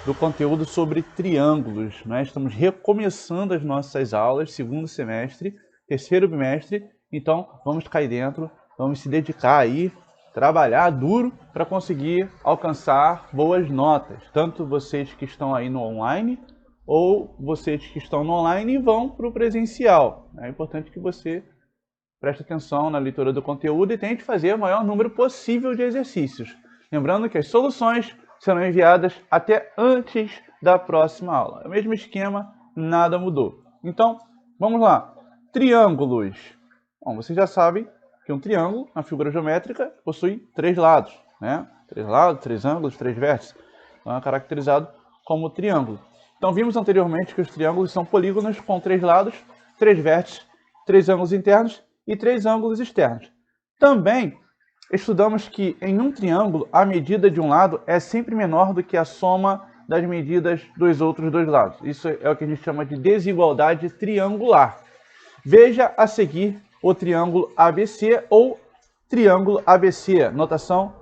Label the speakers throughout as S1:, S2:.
S1: do conteúdo sobre triângulos, né? Estamos recomeçando as nossas aulas, segundo semestre, terceiro bimestre, então vamos cair dentro, vamos se dedicar aí, trabalhar duro para conseguir alcançar boas notas, tanto vocês que estão aí no online, ou vocês que estão no online e vão para o presencial. É importante que você preste atenção na leitura do conteúdo e tente fazer o maior número possível de exercícios. Lembrando que as soluções serão enviadas até antes da próxima aula. É o mesmo esquema, nada mudou. Então, vamos lá. Triângulos. Bom, vocês já sabem que um triângulo, na figura geométrica, possui três lados, né? Três lados, três ângulos, três vértices. Então é caracterizado como triângulo. Então vimos anteriormente que os triângulos são polígonos com três lados, três vértices, três ângulos internos e três ângulos externos. Também estudamos que em um triângulo a medida de um lado é sempre menor do que a soma das medidas dos outros dois lados. Isso é o que a gente chama de desigualdade triangular. Veja a seguir o triângulo ABC ou triângulo ABC. Notação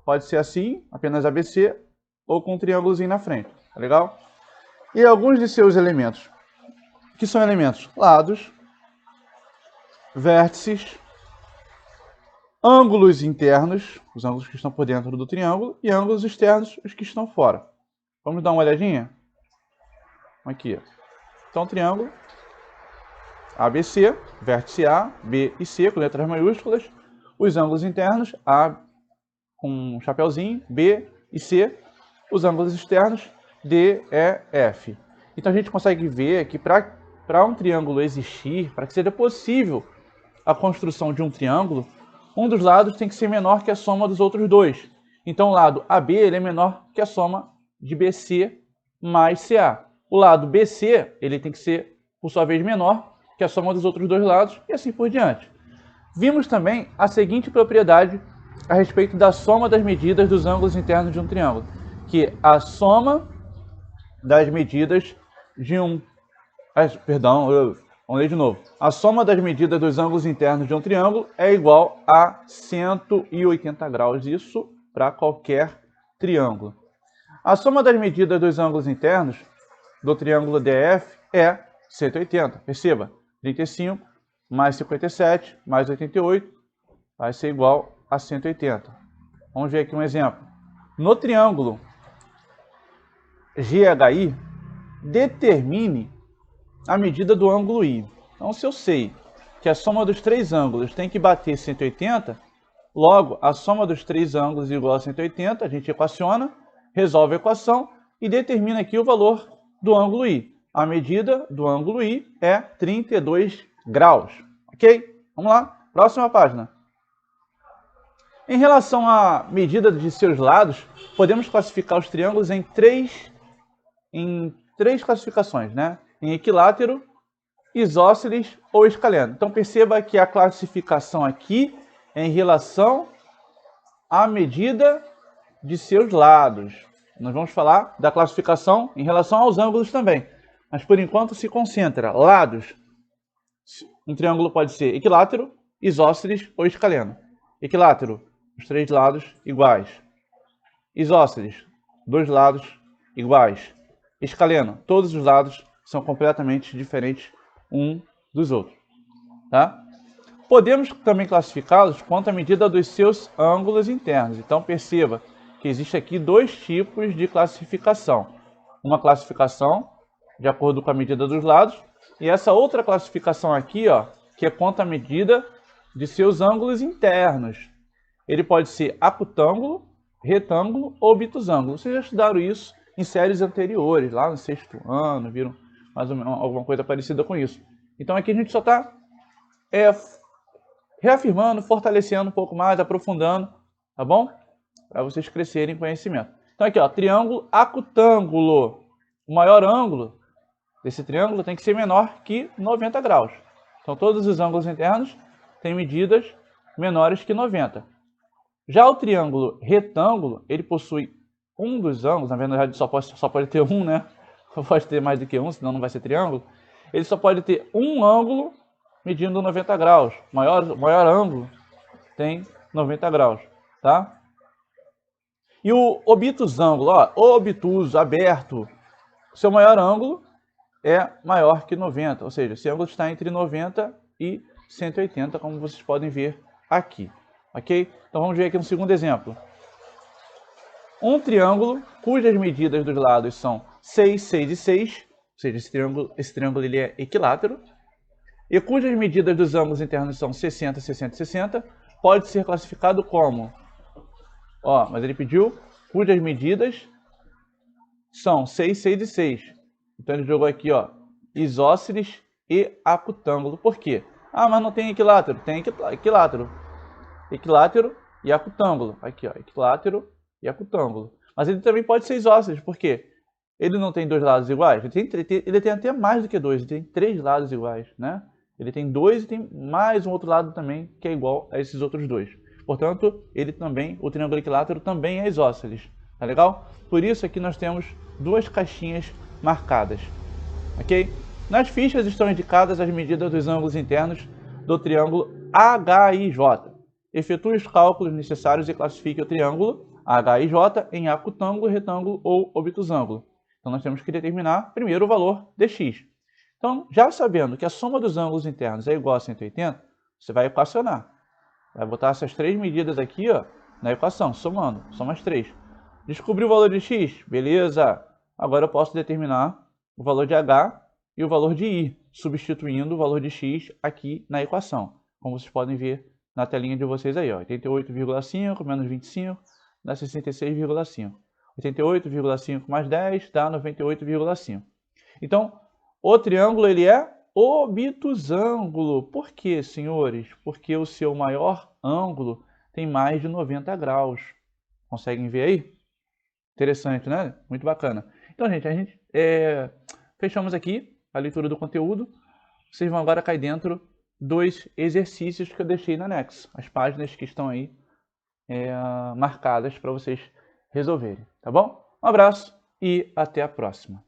S1: pode ser assim, apenas ABC, ou com um triângulozinho na frente. Tá legal? E alguns de seus elementos, que são elementos lados, vértices, ângulos internos, os ângulos que estão por dentro do triângulo, e ângulos externos, os que estão fora. Vamos dar uma olhadinha? Aqui. Então, triângulo ABC, vértice A, B e C, com letras maiúsculas. Os ângulos internos, A com um chapeuzinho, B e C. Os ângulos externos, D, E, F. Então, a gente consegue ver que para um triângulo existir, para que seja possível a construção de um triângulo, um dos lados tem que ser menor que a soma dos outros dois. Então, o lado AB ele é menor que a soma de BC mais CA. O lado BC ele tem que ser, por sua vez, menor que a soma dos outros dois lados, e assim por diante. Vimos também a seguinte propriedade a respeito da soma das medidas dos ângulos internos de um triângulo, que a soma das medidas de um... vamos ler de novo. A soma das medidas dos ângulos internos de um triângulo é igual a 180 graus, isso para qualquer triângulo. A soma das medidas dos ângulos internos do triângulo DF é 180. Perceba, 35 mais 57 mais 88 vai ser igual a 180. Vamos ver aqui um exemplo. No triângulo GHI, determine a medida do ângulo I. Então, se eu sei que a soma dos três ângulos tem que bater 180, logo, a soma dos três ângulos é igual a 180, a gente equaciona, resolve a equação e determina aqui o valor do ângulo I. A medida do ângulo I é 32 graus. Ok? Vamos lá, próxima página. Em relação à medida de seus lados, podemos classificar os triângulos em três classificações, né? Em equilátero, isósceles ou escaleno. Então perceba que a classificação aqui é em relação à medida de seus lados. Nós vamos falar da classificação em relação aos ângulos também. Mas por enquanto se concentra lados. Um triângulo pode ser equilátero, isósceles ou escaleno. Equilátero, os três lados iguais. Isósceles, dois lados iguais. Escaleno, todos os lados são completamente diferentes um dos outros. Tá? Podemos também classificá-los quanto à medida dos seus ângulos internos. Então perceba que existe aqui dois tipos de classificação. Uma classificação de acordo com a medida dos lados e essa outra classificação aqui, ó, que é quanto à medida de seus ângulos internos. Ele pode ser acutângulo, retângulo ou obtusângulo. Vocês já estudaram isso em séries anteriores, lá no sexto ano, viram mais ou menos alguma coisa parecida com isso. Então aqui a gente só está reafirmando, fortalecendo um pouco mais, aprofundando, tá bom? Para vocês crescerem em conhecimento. Então aqui, ó, triângulo acutângulo. O maior ângulo desse triângulo tem que ser menor que 90 graus. Então todos os ângulos internos têm medidas menores que 90. Já o triângulo retângulo, ele possui um dos ângulos, na verdade só pode ter um, né? Não pode ter mais do que um, senão não vai ser triângulo. Ele só pode ter um ângulo medindo 90 graus. O maior ângulo tem 90 graus, tá? E o obtusângulo, ó, obtuso, aberto, seu maior ângulo é maior que 90, ou seja, esse ângulo está entre 90 e 180, como vocês podem ver aqui, ok? Então vamos ver aqui no segundo exemplo. Um triângulo cujas medidas dos lados são 6, 6 e 6, ou seja, esse triângulo ele é equilátero, e cujas medidas dos ângulos internos são 60, 60 e 60, pode ser classificado como, ó, mas ele pediu cujas medidas são 6, 6 e 6. Então ele jogou aqui, ó, isósceles e acutângulo. Por quê? Ah, mas não tem equilátero. Tem equilátero. Equilátero e acutângulo. Aqui, ó, equilátero e acutângulo. Mas ele também pode ser isósceles. Por quê? Ele não tem dois lados iguais. Ele tem até mais do que dois. Ele tem 3 lados iguais, né? Ele tem 2 e tem mais um outro lado também que é igual a esses outros dois. Portanto, ele também, o triângulo equilátero também é isósceles. Tá legal? Por isso aqui nós temos 2 caixinhas marcadas. Ok? Nas fichas estão indicadas as medidas dos ângulos internos do triângulo HIJ. Efetue os cálculos necessários e classifique o triângulo HIJ em acutângulo, retângulo ou obtusângulo. Então nós temos que determinar primeiro o valor de x. Então, já sabendo que a soma dos ângulos internos é igual a 180, você vai equacionar. Vai botar essas 3 medidas aqui, ó, na equação, somando, soma as 3. Descobri o valor de x? Beleza! Agora eu posso determinar o valor de h e o valor de i, substituindo o valor de x aqui na equação. Como vocês podem ver na telinha de vocês aí, ó, 88,5 menos 25 dá 66,5. 88,5 mais 10 dá 98,5. Então, o triângulo ele é obtusângulo. Por quê, senhores? Porque o seu maior ângulo tem mais de 90 graus. Conseguem ver aí? Interessante, né? Muito bacana. Então, gente, fechamos aqui a leitura do conteúdo. Vocês vão agora cair dentro dos exercícios que eu deixei no anexo. As páginas que estão aí marcadas para vocês resolverem, tá bom? Um abraço e até a próxima.